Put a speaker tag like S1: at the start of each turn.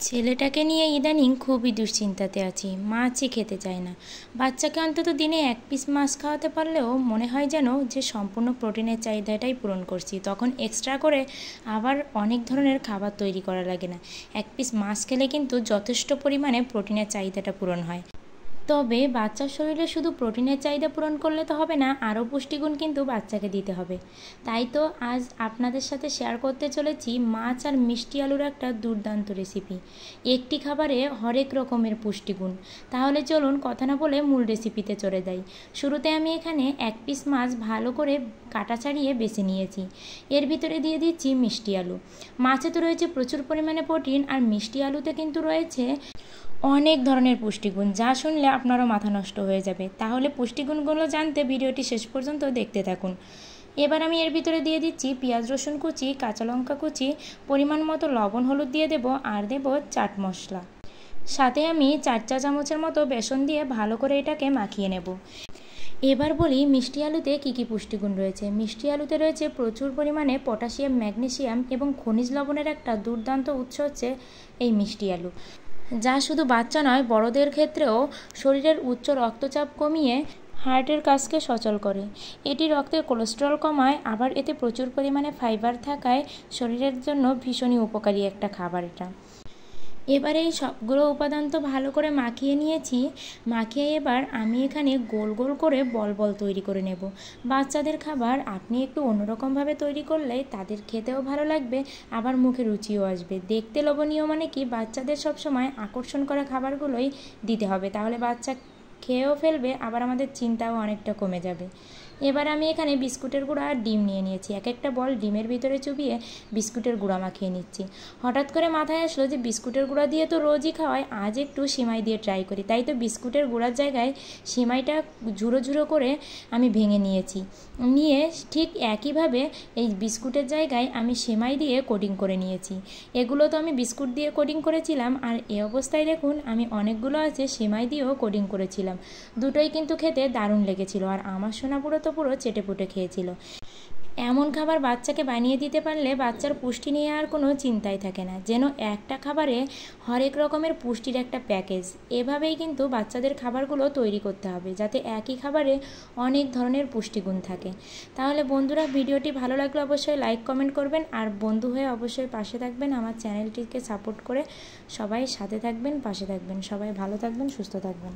S1: ছেলেটাকে নিয়ে ইদানিং খুবই দুশ্চিন্তাতে আছি। মাছই খেতে চায় না। বাচ্চাকে অন্তত দিনে 1 পিস মাছ খাওয়াতে পারলেও মনে হয় যেন যে সম্পূর্ণ প্রোটিনের চাহিদাটাই পূরণ করছি। তখন এক্সট্রা করে আবার অনেক ধরনের খাবার তৈরি করা লাগে না। 1 পিস মাছ খেলে কিন্তু যথেষ্ট পরিমাণে প্রোটিনের চাহিদাটা পূরণ হয়। তবে বাচ্চার শরীরে শুধু প্রোটিনের চাহিদা পূরণ করলে তো হবে না, আরও পুষ্টিগুণ কিন্তু বাচ্চাকে দিতে হবে। তাই তো আজ আপনাদের সাথে শেয়ার করতে চলেছি মাছ আর মিষ্টি আলুর একটা দুর্দান্ত রেসিপি। একটি খাবারে হরেক রকমের পুষ্টিগুণ। তাহলে চলুন কথা না বলে মূল রেসিপিতে চলে যাই। শুরুতে আমি এখানে 1 পিস মাছ ভালো করে কাটা ছাড়িয়ে বেছে নিয়েছি। এর ভিতরে দিয়ে দিচ্ছি মিষ্টি আলু। মাছে তো রয়েছে প্রচুর পরিমাণে প্রোটিন, আর মিষ্টি আলুতে কিন্তু রয়েছে অনেক ধরনের পুষ্টিগুণ, যা শুনলে আপনারও মাথা নষ্ট হয়ে যাবে। তাহলে পুষ্টিগুণগুলো জানতে ভিডিওটি শেষ পর্যন্ত দেখতে থাকুন। এবার আমি এর ভিতরে দিয়ে দিচ্ছি পেঁয়াজ রসুন কুচি, কাঁচা লঙ্কা কুচি, পরিমাণ মতো লবণ হলুদ দিয়ে দেব, আর দেব চাট মশলা। সাথে আমি 4 চা চামচের মতো বেসন দিয়ে ভালো করে এটাকে মাখিয়ে নেব। এবার বলি মিষ্টি আলুতে কী কী পুষ্টিগুণ রয়েছে। মিষ্টি আলুতে রয়েছে প্রচুর পরিমাণে পটাশিয়াম, ম্যাগনেসিয়াম এবং খনিজ লবণের একটা দুর্দান্ত উৎস হচ্ছে এই মিষ্টি আলু, যা শুধু বাচ্চা নয়, বড়দের ক্ষেত্রেও শরীরের উচ্চ রক্তচাপ কমিয়ে হার্টের কাজকে সচল করে। এটি রক্তের কোলেস্টেরল কমায়, আবার এতে প্রচুর পরিমাণে ফাইবার থাকায় শরীরের জন্য ভীষণই উপকারী একটা খাবার এটা। এবারে এই সবগুলো উপাদান তো ভালো করে মাখিয়ে নিয়েছি। মাখিয়ে এবার আমি এখানে গোল গোল করে বল বল তৈরি করে নেব। বাচ্চাদের খাবার আপনি একটু অন্যরকমভাবে তৈরি করলে তাদের খেতেও ভালো লাগবে, আবার মুখে রুচিও আসবে। দেখতে লোভনীয় মানে কি, বাচ্চাদের সবসময় আকর্ষণ করা খাবারগুলোই দিতে হবে, তাহলে বাচ্চা খেয়েও ফেলবে, আবার আমাদের চিন্তাও অনেকটা কমে যাবে। এবার আমি এখানে বিস্কুটের গুঁড়া আর ডিম নিয়ে নিয়েছি। এক একটা বল ডিমের ভিতরে চুবিয়ে বিস্কুটের গুঁড়া মাখিয়ে নিচ্ছি। হঠাৎ করে মাথায় আসলো যে বিস্কুটের গুঁড়া দিয়ে তো রোজই খাওয়াই, আজ একটু সিমাই দিয়ে ট্রাই করি। তাই তো বিস্কুটের গুঁড়ার জায়গায় সিমাইটা ঝুড়ো ঝুড়ো করে আমি ভেঙে নিয়েছি। নিয়ে ঠিক একইভাবে এই বিস্কুটের জায়গায় আমি সেমাই দিয়ে কোটিং করে নিয়েছি। এগুলো তো আমি বিস্কুট দিয়ে কোটিং করেছিলাম, আর এই অবস্থায় দেখুন আমি অনেকগুলো আছে সেমাই দিয়েও কোটিং করেছিলাম। দুটোই কিন্তু খেতে দারুণ লেগেছিল, আর আমার সোনাপুরো তো পুরো চেটেপুটে খেয়েছিল। এমন খাবার বাচ্চাকে বানিয়ে দিতে পারলে বাচ্চার পুষ্টি নিয়ে আর কোনো চিন্তাই থাকে না, যেন একটা খাবারে হরেক রকমের পুষ্টির একটা প্যাকেজ। এভাবেই কিন্তু বাচ্চাদের খাবারগুলো তৈরি করতে হবে, যাতে একই খাবারে অনেক ধরনের পুষ্টিগুণ থাকে। তাহলে বন্ধুরা, ভিডিওটি ভালো লাগলে অবশ্যই লাইক কমেন্ট করবেন, আর বন্ধু হয়ে অবশ্যই পাশে থাকবেন। আমার চ্যানেলটিকে সাপোর্ট করে সবাই সাথে থাকবেন, পাশে থাকবেন। সবাই ভালো থাকবেন, সুস্থ থাকবেন।